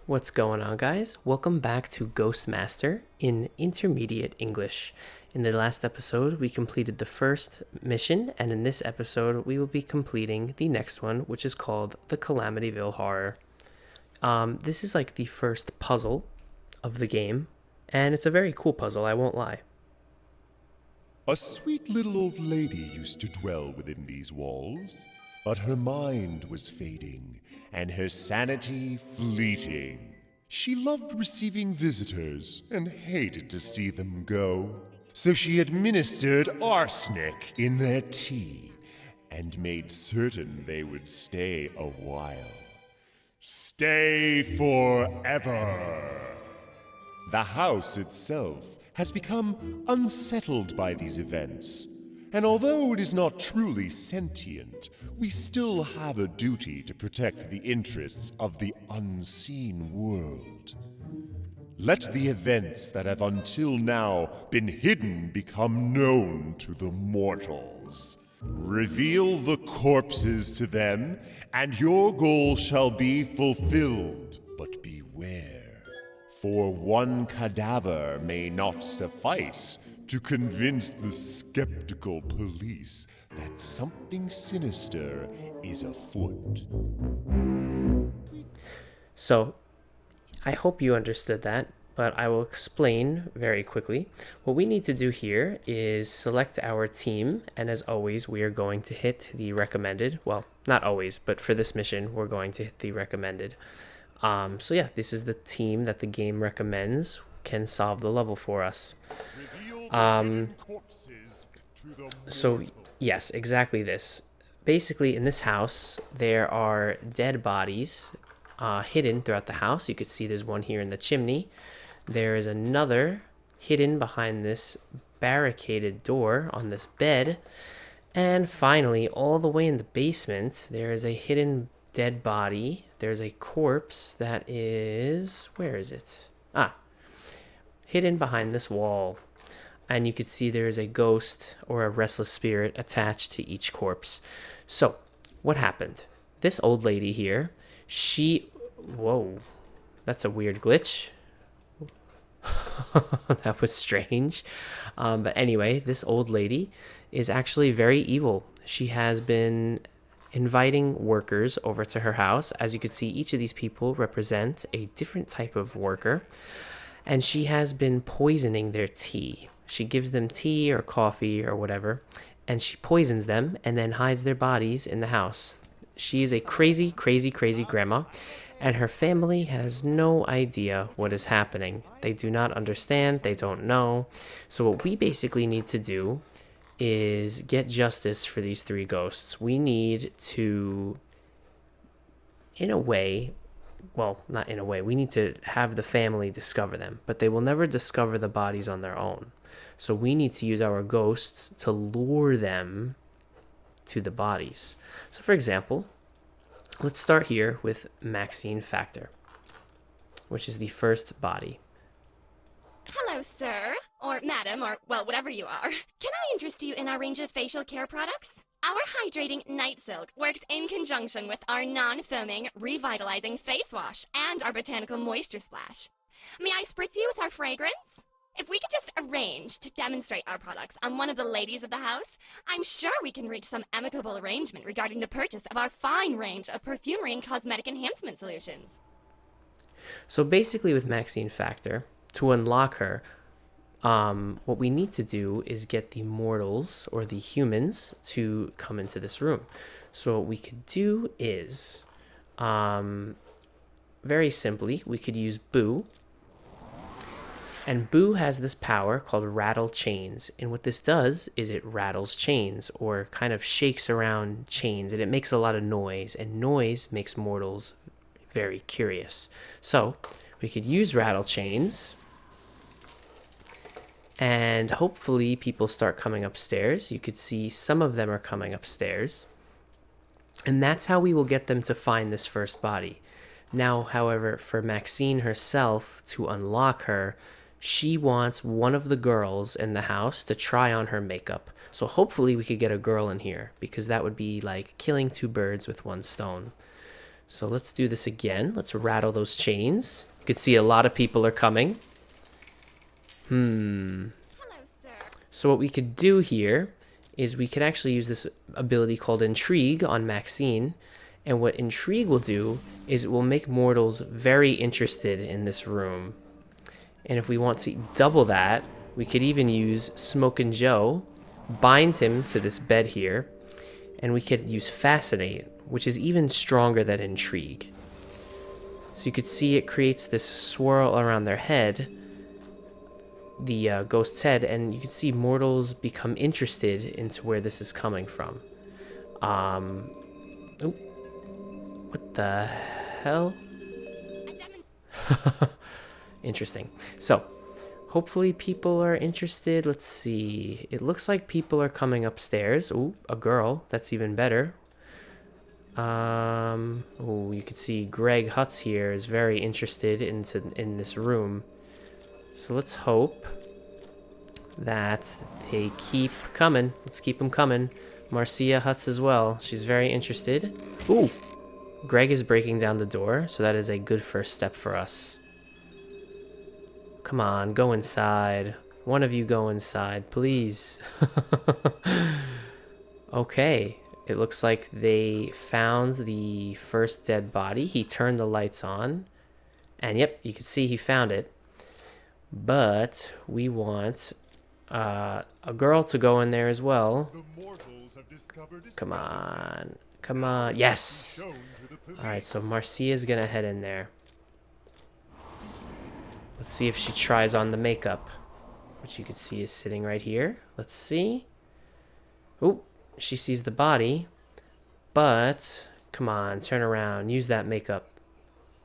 What's going on, guys? Welcome back to Ghost Master in Intermediate English. In the last episode, we completed the first mission, and in this episode, we will be completing the next one, which is called the Calamityville Horror. This is like the first puzzle of the game, and it's a very cool puzzle, I won't lie. A sweet little old lady used to dwell within these walls, but her mind was fading and her sanity fleeting. She loved receiving visitors and hated to see them go. So she administered arsenic in their tea and made certain they would stay a while. Stay forever! The house itself has become unsettled by these events, and although it is not truly sentient, we still have a duty to protect the interests of the unseen world. Let the events that have until now been hidden become known to the mortals. Reveal the corpses to them, and your goal shall be fulfilled. But beware, for one cadaver may not suffice to convince the skeptical police that something sinister is afoot. So, I hope you understood that, but I will explain very quickly. What we need to do here is select our team, and as always, we are going to hit the recommended. Well, not always, but for this mission, we're going to hit the recommended. So yeah, this is the team that the game recommends can solve the level for us. So yes, exactly this. Basically, in this house, there are dead bodies hidden throughout the house. You could see there's one here in the chimney. There is another hidden behind this barricaded door on this bed. And finally, all the way in the basement, there is a hidden dead body. There's a corpse that is... where is it? Hidden behind this wall. And you could see there is a ghost or a restless spirit attached to each corpse. So, what happened? This old lady here, whoa, that's a weird glitch. That was strange. But anyway, this old lady is actually very evil. She has been inviting workers over to her house. As you can see, each of these people represent a different type of worker. And she has been poisoning their tea. She gives them tea or coffee or whatever, and she poisons them and then hides their bodies in the house. She is a crazy, crazy, crazy grandma, and her family has no idea what is happening. They do not understand. They don't know. So what we basically need to do is get justice for these three ghosts. We need to, in a way, well, not in a way, we need to have the family discover them, but they will never discover the bodies on their own. So we need to use our ghosts to lure them to the bodies. So for example, let's start here with Maxine Factor, which is the first body. Hello, sir, or madam, or, well, whatever you are. Can I interest you in our range of facial care products? Our hydrating night silk works in conjunction with our non-foaming, revitalizing face wash and our botanical moisture splash. May I spritz you with our fragrance? If we could just arrange to demonstrate our products on one of the ladies of the house, I'm sure we can reach some amicable arrangement regarding the purchase of our fine range of perfumery and cosmetic enhancement solutions. So basically with Maxine Factor, to unlock her, what we need to do is get the mortals or the humans to come into this room. So what we could do is, very simply, we could use Boo. And Boo has this power called Rattle Chains. And what this does is it rattles chains or kind of shakes around chains. And it makes a lot of noise. And noise makes mortals very curious. So we could use Rattle Chains. And hopefully people start coming upstairs. You could see some of them are coming upstairs. And that's how we will get them to find this first body. Now, however, for Maxine herself, to unlock her, she wants one of the girls in the house to try on her makeup. So hopefully we could get a girl in here, because that would be like killing two birds with one stone. So let's do this again. Let's rattle those chains. You could see a lot of people are coming. Hello, sir. So what we could do here is we could actually use this ability called Intrigue on Maxine. And what Intrigue will do is it will make mortals very interested in this room. And if we want to double that, we could even use Smokin' Joe, bind him to this bed here, and we could use Fascinate, which is even stronger than Intrigue. So you could see it creates this swirl around their head, the ghost's head, and you can see mortals become interested into where this is coming from. What the hell? Interesting. So, hopefully people are interested. Let's see. It looks like people are coming upstairs. Ooh, a girl. That's even better. Oh, you can see Greg Hutz here is very interested in this room. So let's hope that they keep coming. Let's keep them coming. Marcia Hutz as well. She's very interested. Ooh, Greg is breaking down the door, so that is a good first step for us. Come on, go inside. One of you go inside, please. Okay, it looks like they found the first dead body. He turned the lights on, and yep, you can see he found it. But we want a girl to go in there as well. Come on. Come on. Yes! Alright, so Marcia's gonna head in there. Let's see if she tries on the makeup, which you can see is sitting right here. Let's see. Oh, she sees the body. But, come on, turn around. Use that makeup.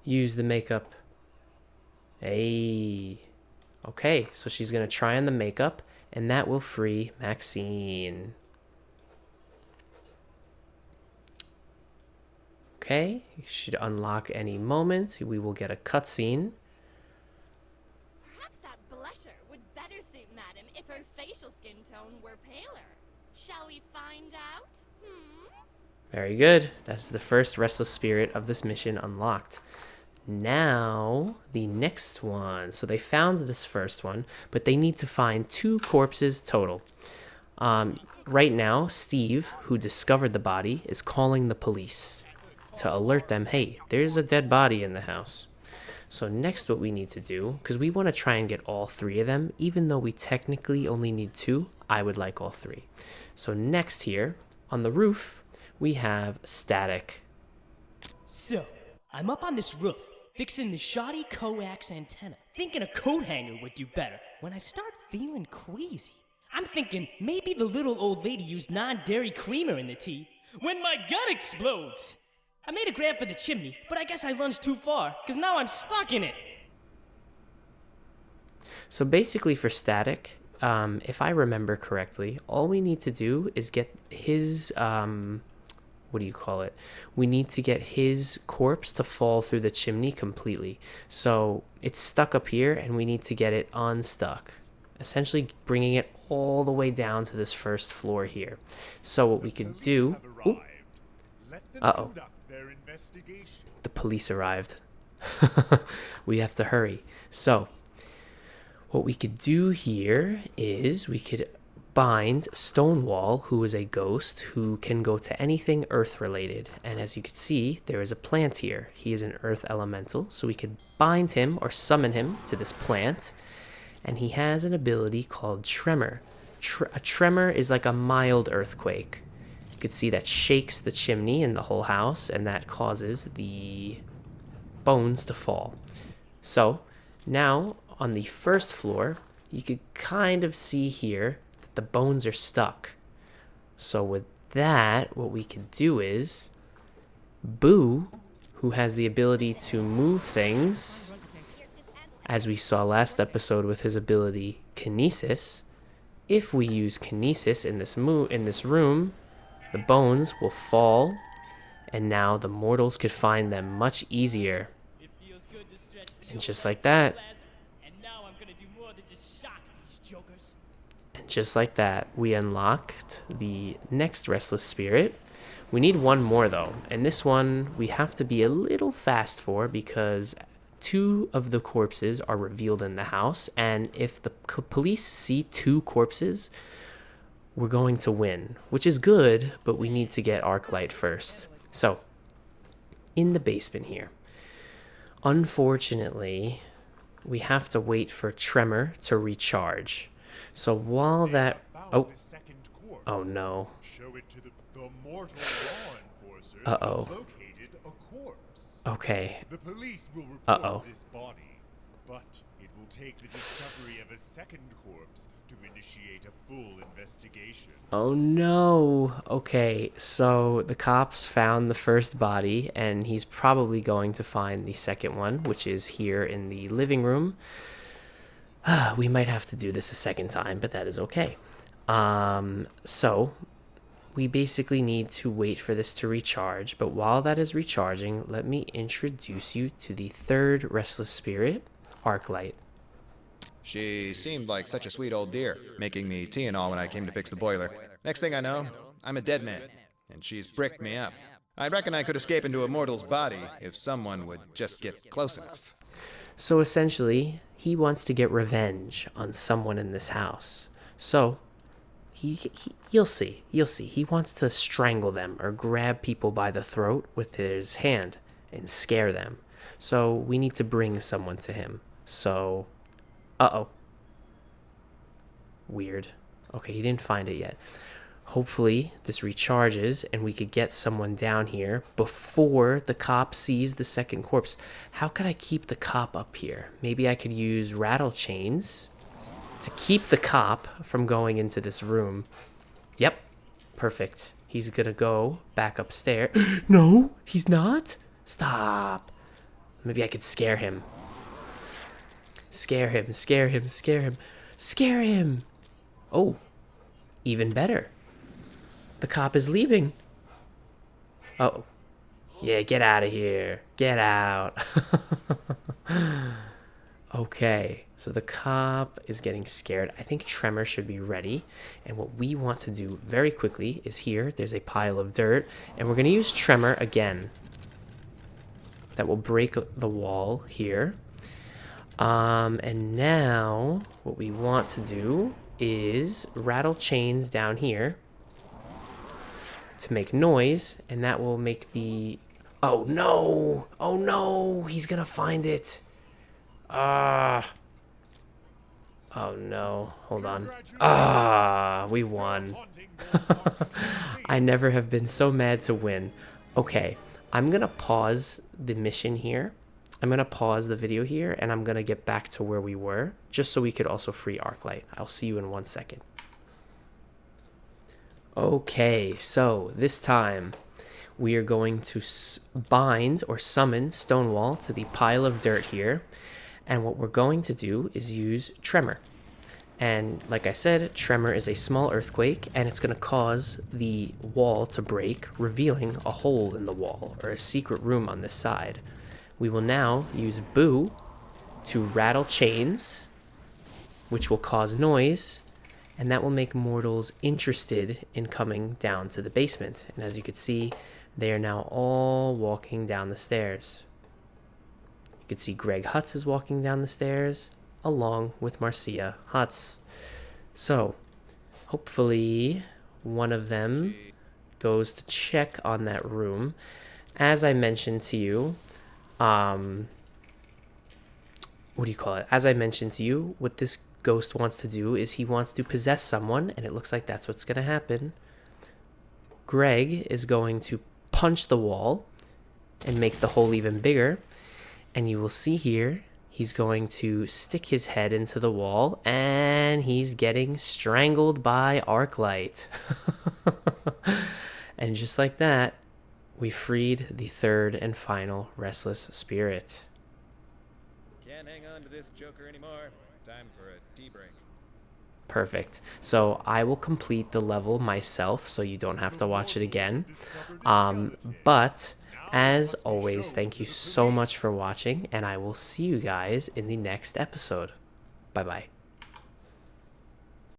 Use the makeup. Hey. Okay, so she's going to try on the makeup, and that will free Maxine. Okay, it should unlock any moment. We will get a cutscene. Perhaps that blusher would better suit Madam if her facial skin tone were paler. Shall we find out? Very good. That's the first restless spirit of this mission unlocked. Now, the next one. So they found this first one, but they need to find 2 corpses total. Right now, Steve, who discovered the body, is calling the police to alert them, hey, there's a dead body in the house. So next what we need to do, because we want to try and get all 3 of them, even though we technically only need 2, I would like all 3. So next here, on the roof, we have Static. So, I'm up on this roof, fixing the shoddy coax antenna, thinking a coat hanger would do better, when I start feeling queasy. I'm thinking maybe the little old lady used non-dairy creamer in the tea, when my gut explodes! I made a grab for the chimney, but I guess I lunged too far, because now I'm stuck in it! So basically for Static, if I remember correctly, all we need to do is get his, what do you call it? We need to get his corpse to fall through the chimney completely. So it's stuck up here, and we need to get it unstuck. Essentially bringing it all the way down to this first floor here. So what we could do... Ooh, uh-oh. The police arrived. We have to hurry. So what we could do here is we could bind Stonewall, who is a ghost who can go to anything earth related. And as you can see, there is a plant here. He is an earth elemental, so we could bind him or summon him to this plant. And he has an ability called Tremor. A tremor is like a mild earthquake. You could see that shakes the chimney and the whole house, and that causes the bones to fall. So now on the first floor, you could kind of see here that the bones are stuck. So with that, what we could do is Boo, who has the ability to move things, as we saw last episode with his ability Kinesis, if we use Kinesis in this room, the bones will fall, and now the mortals could find them much easier. And just like that, and just like that, we unlocked the next restless spirit, We need one more though, and this one we have to be a little fast for because 2 of the corpses are revealed in the house, and if the police see 2 corpses, we're going to win, which is good, but we need to get Arclight first. So, in the basement here, unfortunately, we have to wait for Tremor to recharge. So while that... Oh no. Uh-oh. Okay. The police will report this body, but it will take the discovery of a second corpse to initiate a full investigation. Oh no. Okay, so the cops found the first body, and he's probably going to find the second one, which is here in the living room. We might have to do this a second time, but that is okay. So we basically need to wait for this to recharge, but while that is recharging, let me introduce you to the third restless spirit, Arclight. She seemed like such a sweet old dear, making me tea and all when I came to fix the boiler. Next thing I know, I'm a dead man, and she's bricked me up. I reckon I could escape into a mortal's body if someone would just get close enough. So essentially, he wants to get revenge on someone in this house. So you'll see. He wants to strangle them or grab people by the throat with his hand and scare them. So we need to bring someone to him. So, uh-oh. Weird. Okay, he didn't find it yet. Hopefully this recharges and we could get someone down here before the cop sees the second corpse. How could I keep the cop up here? Maybe I could use rattle chains to keep the cop from going into this room. Yep, perfect. He's gonna go back upstairs. No, he's not. Stop. Maybe I could scare him. Scare him, scare him, scare him. Scare him. Oh, even better. The cop is leaving. Oh, yeah, get out of here. Get out. Okay, so the cop is getting scared. I think Tremor should be ready. And what we want to do very quickly is here. There's a pile of dirt. And we're going to use Tremor again. That will break the wall here. And now what we want to do is rattle chains down here to make noise. And that will make the... Oh, no! Oh, no! He's going to find it. Oh no, hold on. We won. I never have been so mad to win. Okay, I'm gonna pause the mission here. I'm gonna pause the video here and I'm gonna get back to where we were just so we could also free Arclight. I'll see you in 1 second. Okay, so this time we are going to bind or summon Stonewall to the pile of dirt here. And what we're going to do is use Tremor. And like I said, Tremor is a small earthquake, and it's going to cause the wall to break, revealing a hole in the wall, or a secret room on this side. We will now use Boo to rattle chains, which will cause noise, and that will make mortals interested in coming down to the basement. And as you can see, they are now all walking down the stairs. You can see Greg Hutz is walking down the stairs along with Marcia Hutz. So hopefully one of them goes to check on that room. As I mentioned to you, what do you call it? As I mentioned to you, what this ghost wants to do is he wants to possess someone, and it looks like that's what's going to happen. Greg is going to punch the wall and make the hole even bigger. And you will see here, he's going to stick his head into the wall, and he's getting strangled by Arclight. And just like that, we freed the third and final restless spirit. Can't hang on to this joker anymore. Time for a tea break. Perfect. So I will complete the level myself, so you don't have to watch it again. But as always, thank you so much for watching, and I will see you guys in the next episode. Bye-bye.